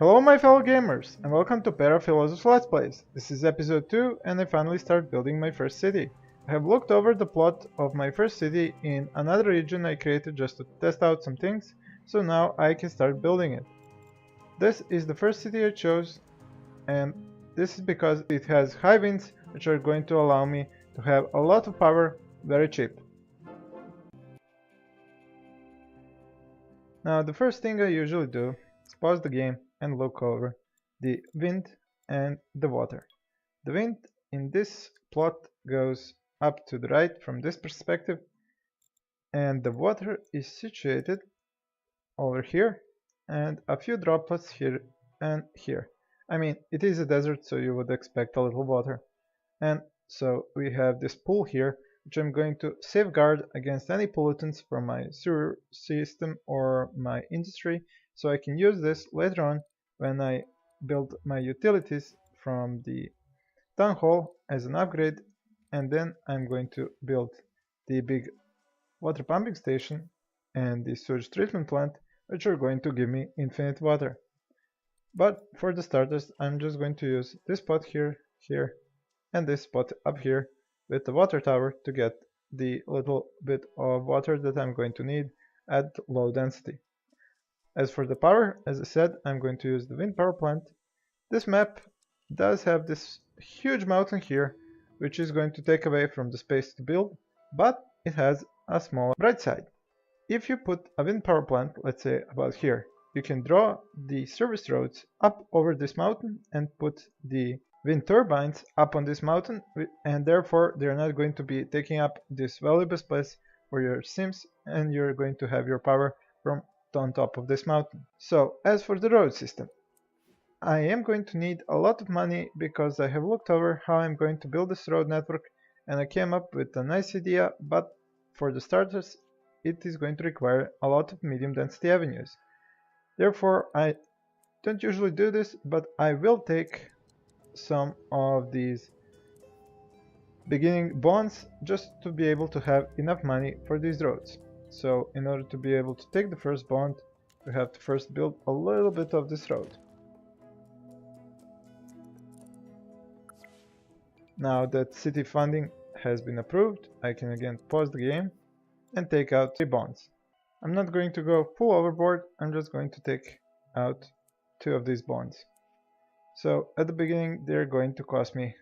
Hello my fellow gamers, and welcome to Perafilozof's Let's Plays. This is episode 2 and I finally start building my first city. I have looked over the plot of my first city in another region I created just to test out some things, so now I can start building it. This is the first city I chose, and this is because it has high winds which are going to allow me to have a lot of power very cheap. Now the first thing I usually do is pause the game and look over the wind and the water. The wind in this plot goes up to the right from this perspective, and the water is situated over here and a few droplets here and here. I mean, it is a desert, so you would expect a little water. And so we have this pool here, which I'm going to safeguard against any pollutants from my sewer system or my industry, so I can use this later on when I build my utilities from the town hall as an upgrade, and then I'm going to build the big water pumping station and the sewage treatment plant, which are going to give me infinite water. But for the starters, I'm just going to use this spot here, and this spot up here with the water tower to get the little bit of water that I'm going to need at low density. As for the power, as I said, I'm going to use the wind power plant. This map does have this huge mountain here, which is going to take away from the space to build, but it has a small bright side. If you put a wind power plant, let's say about here, you can draw the service roads up over this mountain and put the wind turbines up on this mountain, and therefore they're not going to be taking up this valuable space for your sims, and you're going to have your power from on top of this mountain. So as for the road system, I am going to need a lot of money because I have looked over how I'm going to build this road network, and I came up with a nice idea, but for the starters it is going to require a lot of medium density avenues. Therefore I don't usually do this, but I will take some of these beginning bonds just to be able to have enough money for these roads. So in order to be able to take the first bond, we have to first build a little bit of this road. Now that city funding has been approved, I can again pause the game and take out 3 bonds. I'm not going to go full overboard, I'm just going to take out 2 of these bonds. So at the beginning they're going to cost me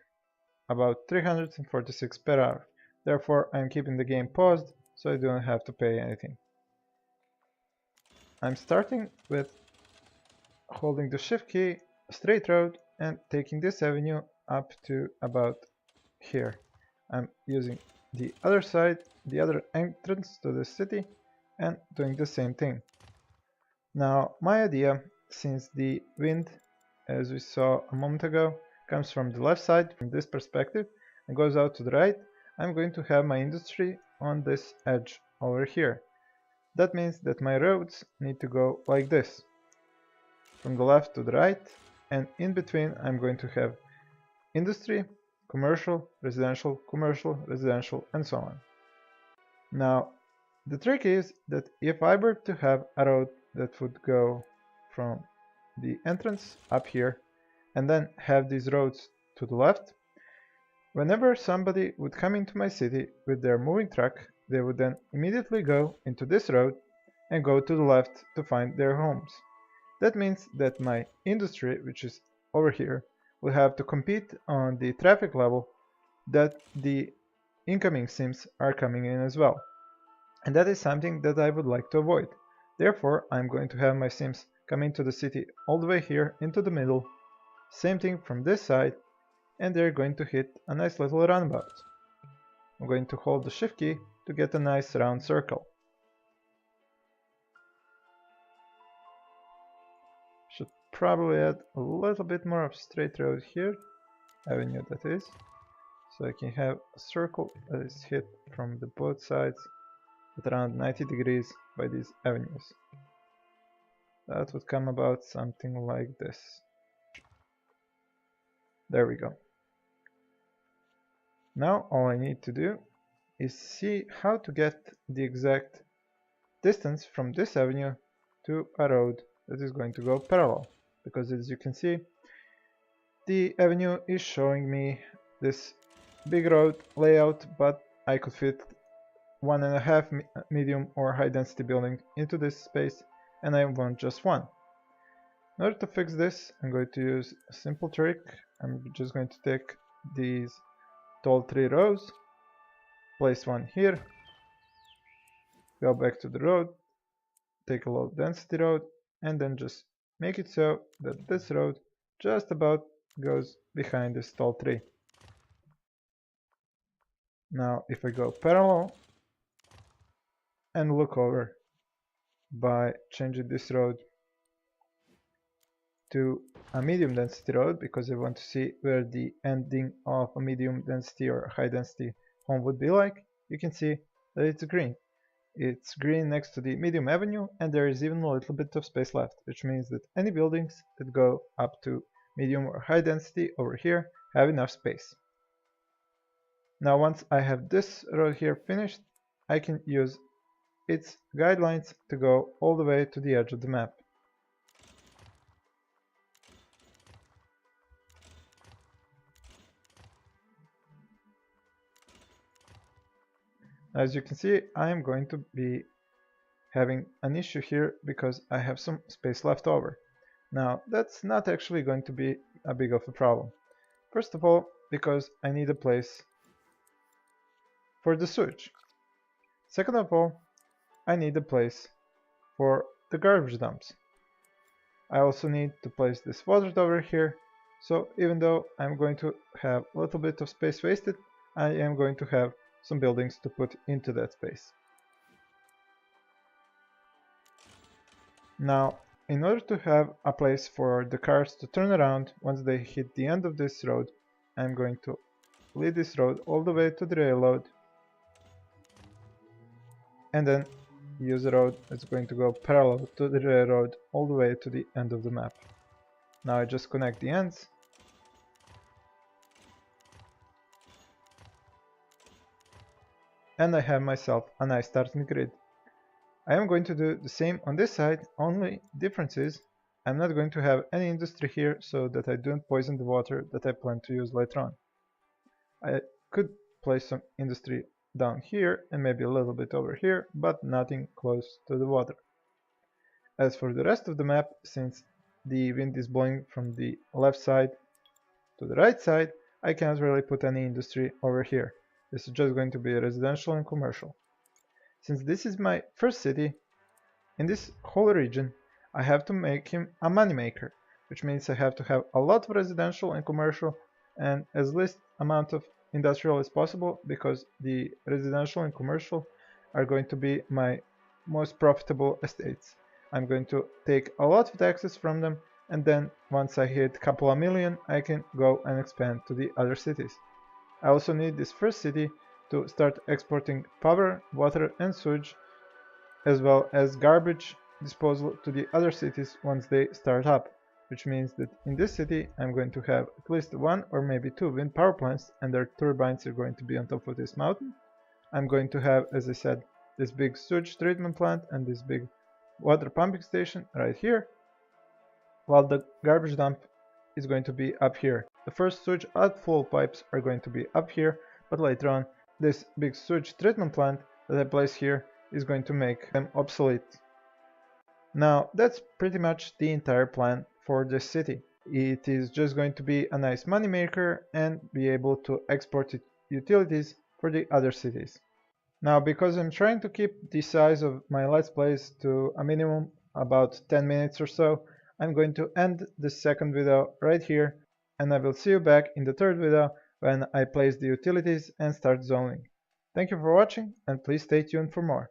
about 346 per hour. Therefore I'm keeping the game paused so I don't have to pay anything. I'm starting with holding the shift key, straight road, and taking this avenue up to about here. I'm using the other side, the other entrance to the city, and doing the same thing. Now my idea, since the wind, as we saw a moment ago, comes from the left side from this perspective and goes out to the right, I'm going to have my industry on this edge over here. That means that my roads need to go like this, from the left to the right, and in between I'm going to have industry, commercial, residential, and so on. Now the trick is that if I were to have a road that would go from the entrance up here and then have these roads to the left, whenever somebody would come into my city with their moving truck, they would then immediately go into this road and go to the left to find their homes. That means that my industry, which is over here, will have to compete on the traffic level that the incoming sims are coming in as well. And that is something that I would like to avoid. Therefore, I'm going to have my sims come into the city all the way here into the middle, same thing from this side, and they're going to hit a nice little roundabout. I'm going to hold the shift key to get a nice round circle. Should probably add a little bit more of straight road here, avenue that is, so I can have a circle that is hit from the both sides at around 90 degrees by these avenues. That would come about something like this. There we go. Now all I need to do is see how to get the exact distance from this avenue to a road that is going to go parallel. because as you can see, the avenue is showing me this big road layout, but I could fit 1.5 medium or high density building into this space, and I want just one. In order to fix this, I'm going to use a simple trick. I'm just going to take these tall 3 rows, place one here, go back to the road, take a low density road, and then just make it so that this road just about goes behind this tall tree. Now if I go parallel and look over by changing this road to a medium density road, because I want to see where the ending of a medium density or high density home would be like, you can see that it's green. It's green next to the medium avenue, and there is even a little bit of space left, which means that any buildings that go up to medium or high density over here have enough space. Now once I have this road here finished, I can use its guidelines to go all the way to the edge of the map. As you can see, I am going to be having an issue here because I have some space left over. Now that's not actually going to be a big of a problem. First of all, because I need a place for the sewage. Second of all, I need a place for the garbage dumps. I also need to place this water over here, so even though I'm going to have a little bit of space wasted, I am going to have some buildings to put into that space. Now, in order to have a place for the cars to turn around once they hit the end of this road, I'm going to lead this road all the way to the railroad, and then use a road that's going to go parallel to the railroad all the way to the end of the map. Now I just connect the ends, and I have myself a nice starting grid. I am going to do the same on this side, only difference is I'm not going to have any industry here so that I don't poison the water that I plan to use later on. I could place some industry down here and maybe a little bit over here, but nothing close to the water. As for the rest of the map, since the wind is blowing from the left side to the right side, I can't really put any industry over here. This is just going to be residential and commercial. Since this is my first city in this whole region, I have to make him a moneymaker, which means I have to have a lot of residential and commercial and as least amount of industrial as possible, because the residential and commercial are going to be my most profitable estates. I'm going to take a lot of taxes from them, and then once I hit a couple of million, I can go and expand to the other cities. I also need this first city to start exporting power, water and sewage, as well as garbage disposal to the other cities once they start up, which means that in this city I'm going to have at least 1 or maybe 2 wind power plants, and their turbines are going to be on top of this mountain. I'm going to have, as I said, this big sewage treatment plant and this big water pumping station right here, while the garbage dump is going to be up here. The first sewage outflow pipes are going to be up here, but later on this big sewage treatment plant that I place here is going to make them obsolete. Now that's pretty much the entire plan for this city. It is just going to be a nice moneymaker and be able to export utilities for the other cities. Now, because I'm trying to keep the size of my Let's Plays to a minimum about 10 minutes or so, I'm going to end the second video right here, and I will see you back in the third video when I place the utilities and start zoning. Thank you for watching, and please stay tuned for more.